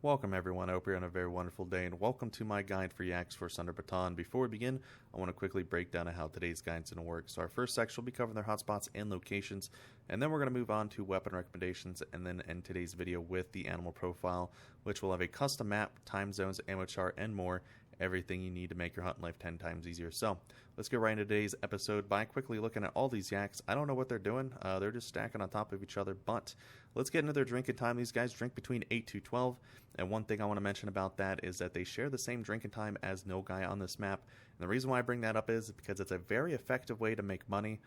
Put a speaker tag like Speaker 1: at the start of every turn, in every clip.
Speaker 1: Welcome everyone, I hope you're on a very wonderful day, and welcome to my guide for yaks for Sundarpatan. Before we begin, I want to quickly break down how today's guide is going to work. So our first section will be covering their hotspots and locations, and then we're going to move on to weapon recommendations, and then end today's video with the animal profile, which will have a custom map, time zones, ammo chart, and more. Everything you need to make your hunting life 10 times easier. So let's get right into today's episode by quickly looking at all these yaks. I don't know what they're doing. They're just stacking on top of each other, but let's get into their drinking time. These guys drink between 8 to 12, and one thing I want to mention about that is that they share the same drinking time as Nilgai on this map. And the reason why I bring that up is because it's a very effective way to make money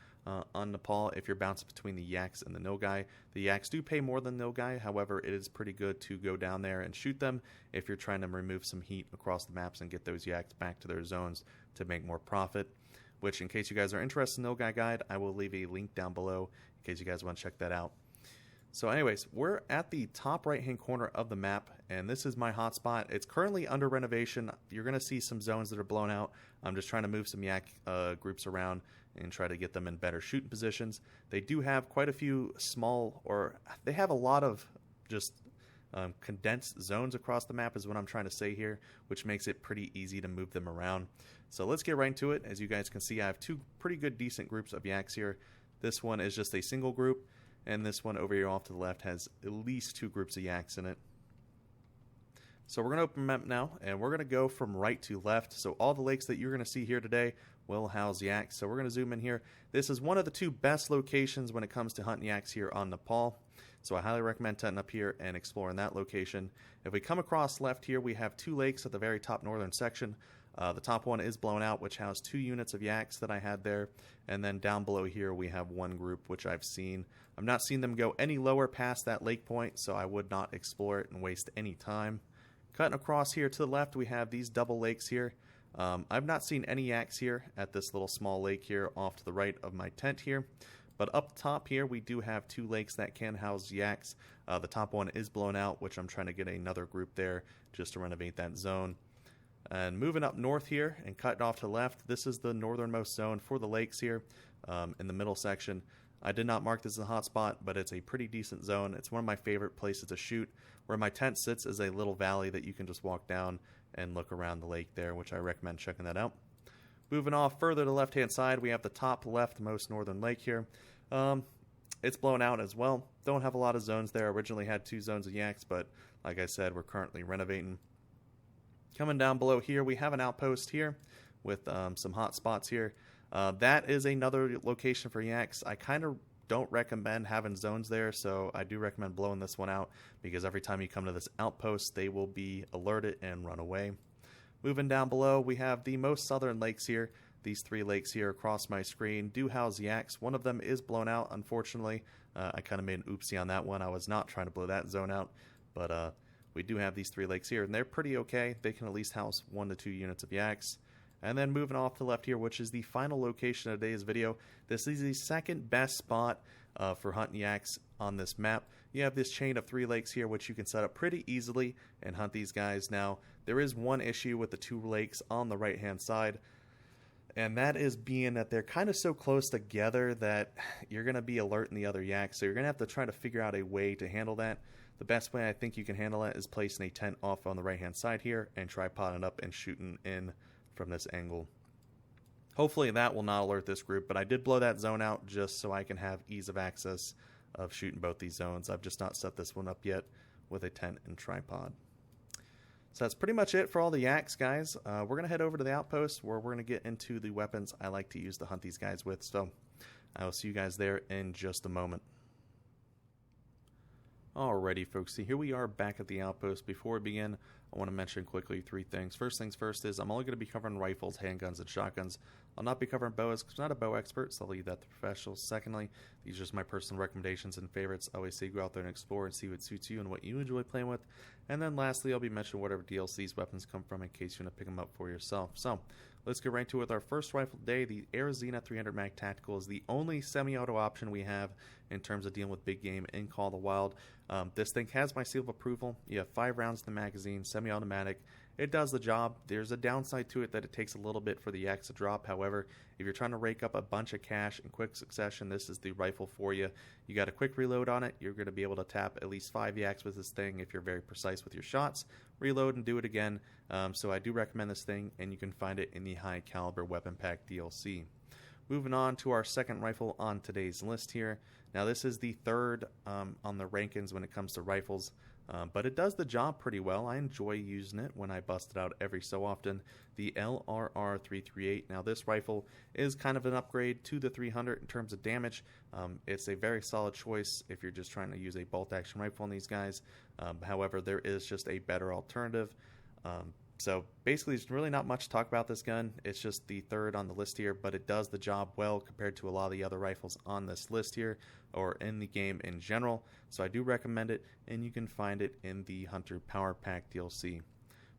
Speaker 1: on Nepal if you're bouncing between the yaks and the Nilgai. The yaks do pay more than Nilgai, however, it is pretty good to go down there and shoot them if you're trying to remove some heat across the maps and get those yaks back to their zones to make more profit. Which, in case you guys are interested in the Nilgai guide, I will leave a link down below in case you guys want to check that out. So anyways, we're at the top right hand corner of the map, and this is my hotspot. It's currently under renovation. You're going to see some zones that are blown out. I'm just trying to move some yak groups around and try to get them in better shooting positions. They do have quite a few small, or they have a lot of just condensed zones across the map is what I'm trying to say here, which makes it pretty easy to move them around. So let's get right into it. As you guys can see, I have two pretty good decent groups of yaks here. This one is just a single group, and this one over here off to the left has at least two groups of yaks in it. So we're going to open the map now, and we're going to go from right to left. So all the lakes that you're going to see here today will house yaks. So we're going to zoom in here. This is one of the two best locations when it comes to hunting yaks here on Nepal. So I highly recommend tetting up here and exploring that location. If we come across left here, we have two lakes at the very top northern section. The top one is blown out, which housed 2 units of yaks that I had there. And then down below here, we have one group, which I've seen. I've not seen them go any lower past that lake point, so I would not explore it and waste any time. Cutting across here to the left, we have these double lakes here. I've not seen any yaks here at this little small lake here off to the right of my tent here. But up top here, we do have 2 lakes that can house yaks. The top one is blown out, which I'm trying to get another group there just to renovate that zone. And moving up north here and cutting off to the left, this is the northernmost zone for the lakes here in the middle section. I did not mark this as a hotspot, but it's a pretty decent zone. It's one of my favorite places to shoot. Where my tent sits is a little valley that you can just walk down and look around the lake there, which I recommend checking that out. Moving off further to the left-hand side, we have the top leftmost northern lake here. It's blown out as well. Don't have a lot of zones there. Originally had 2 zones of yaks, but like I said, we're currently renovating. Coming down below here, we have an outpost here with some hot spots here. That is another location for yaks. I kind of don't recommend having zones there, so I do recommend blowing this one out because every time you come to this outpost, they will be alerted and run away. Moving down below, we have the most southern lakes here. These 3 lakes here across my screen do house yaks. One of them is blown out, unfortunately. I kind of made an oopsie on that one. I was not trying to blow that zone out, but we do have these 3 lakes here, and they're pretty okay. They can at least house 1 to 2 units of yaks. And then moving off to the left here, which is the final location of today's video. This is the second best spot for hunting yaks on this map. You have this chain of 3 lakes here, which you can set up pretty easily and hunt these guys. Now, there is one issue with the 2 lakes on the right-hand side, and that is being that they're kind of so close together that you're going to be alerting the other yaks. So you're going to have to try to figure out a way to handle that. The best way I think you can handle it is placing a tent off on the right-hand side here and tripoding up and shooting in from this angle. Hopefully that will not alert this group, but I did blow that zone out just so I can have ease of access of shooting both these zones. I've just not set this one up yet with a tent and tripod. So that's pretty much it for all the yaks, guys. We're going to head over to the outpost where we're going to get into the weapons I like to use to hunt these guys with. So I will see you guys there in just a moment. Alrighty, folks, so here we are back at the outpost. Before we begin, I want to mention quickly 3 things. First things first is I'm only going to be covering rifles, handguns, and shotguns. I'll not be covering bows because I'm not a bow expert, so I'll leave that to professionals. Secondly, these are just my personal recommendations and favorites. I always say go out there and explore and see what suits you and what you enjoy playing with. And then lastly, I'll be mentioning whatever DLC these weapons come from in case you want to pick them up for yourself. So let's get right to it with our first rifle today. The Arizona 300 Mag Tactical is the only semi-auto option we have in terms of dealing with big game in Call of the Wild. This thing has my seal of approval. You have 5 rounds in the magazine, semi-automatic. It does the job. There's a downside to it that it takes a little bit for the yaks to drop. However, if you're trying to rake up a bunch of cash in quick succession, this is the rifle for you. You got a quick reload on it. You're going to be able to tap at least 5 yaks with this thing if you're very precise with your shots. Reload and do it again. So I do recommend this thing, and you can find it in the high caliber weapon pack DLC. Moving on to our second rifle on today's list here. Now this is the third on the rankings when it comes to rifles, but it does the job pretty well. I enjoy using it when I bust it out every so often. The LRR-338. Now this rifle is kind of an upgrade to the 300 in terms of damage. It's a very solid choice if you're just trying to use a bolt action rifle on these guys. However, there is just a better alternative. So basically, there's really not much to talk about this gun. It's just the third on the list here, but it does the job well compared to a lot of the other rifles on this list here, or in the game in general. So I do recommend it, and you can find it in the Hunter Power Pack DLC.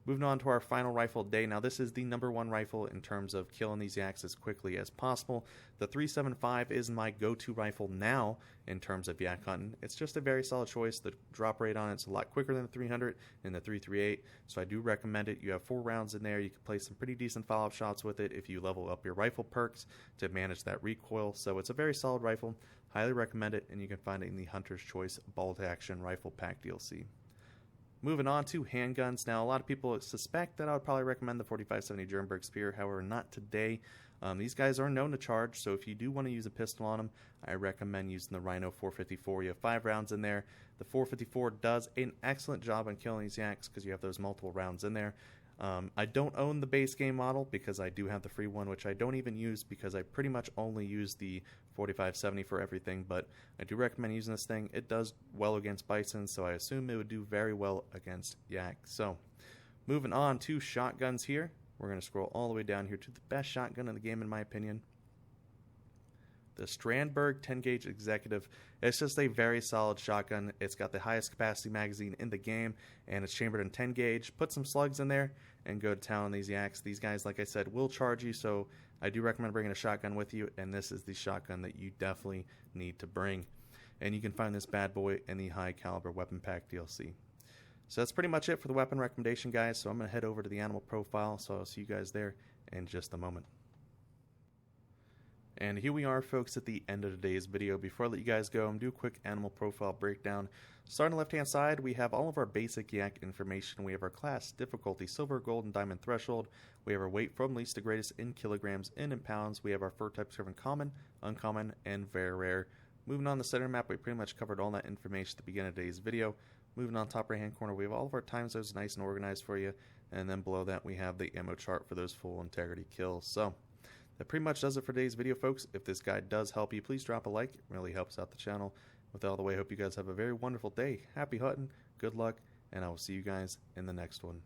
Speaker 1: Moving on to our final rifle day. Now this is the #1 rifle in terms of killing these yaks as quickly as possible. The 375 is my go-to rifle now in terms of yak hunting. It's just a very solid choice. The drop rate on it's a lot quicker than the 300 and the 338, so I do recommend it. You have 4 rounds in there. You can play some pretty decent follow-up shots with it if you level up your rifle perks to manage that recoil. So it's a very solid rifle. Highly recommend it, and you can find it in the Hunter's Choice Bolt Action Rifle Pack DLC. Moving on to handguns. Now, a lot of people suspect that I would probably recommend the 4570 Jernberg Spear. However, not today. These guys are known to charge, so if you do want to use a pistol on them, I recommend using the Rhino 454. You have 5 rounds in there. The 454 does an excellent job on killing these yaks because you have those multiple rounds in there. I don't own the base game model because I do have the free one, which I don't even use because I pretty much only use the 4570 for everything, but I do recommend using this thing. It does well against bison, so I assume it would do very well against yak. So, moving on to shotguns here. We're going to scroll all the way down here to the best shotgun in the game, in my opinion. The Strandberg 10-gauge Executive. It's just a very solid shotgun. It's got the highest capacity magazine in the game, and it's chambered in 10-gauge. Put some slugs in there and go to town on these yaks. These guys, like I said, will charge you, so I do recommend bringing a shotgun with you, and this is the shotgun that you definitely need to bring. And you can find this bad boy in the High Caliber Weapon Pack DLC. So that's pretty much it for the weapon recommendation, guys. So I'm going to head over to the animal profile, so I'll see you guys there in just a moment. And here we are, folks, at the end of today's video. Before I let you guys go, I'm going to do a quick animal profile breakdown. Starting on the left-hand side, we have all of our basic yak information. We have our class, difficulty, silver, gold, and diamond threshold. We have our weight from least to greatest in kilograms and in pounds. We have our fur types from common, uncommon, and very rare. Moving on the center map, we pretty much covered all that information at the beginning of today's video. Moving on top right-hand corner, we have all of our time zones nice and organized for you. And then below that, we have the ammo chart for those full integrity kills. So that pretty much does it for today's video, folks. If this guide does help you, please drop a like. It really helps out the channel. With that out of the way, I hope you guys have a very wonderful day. Happy hunting, good luck, and I will see you guys in the next one.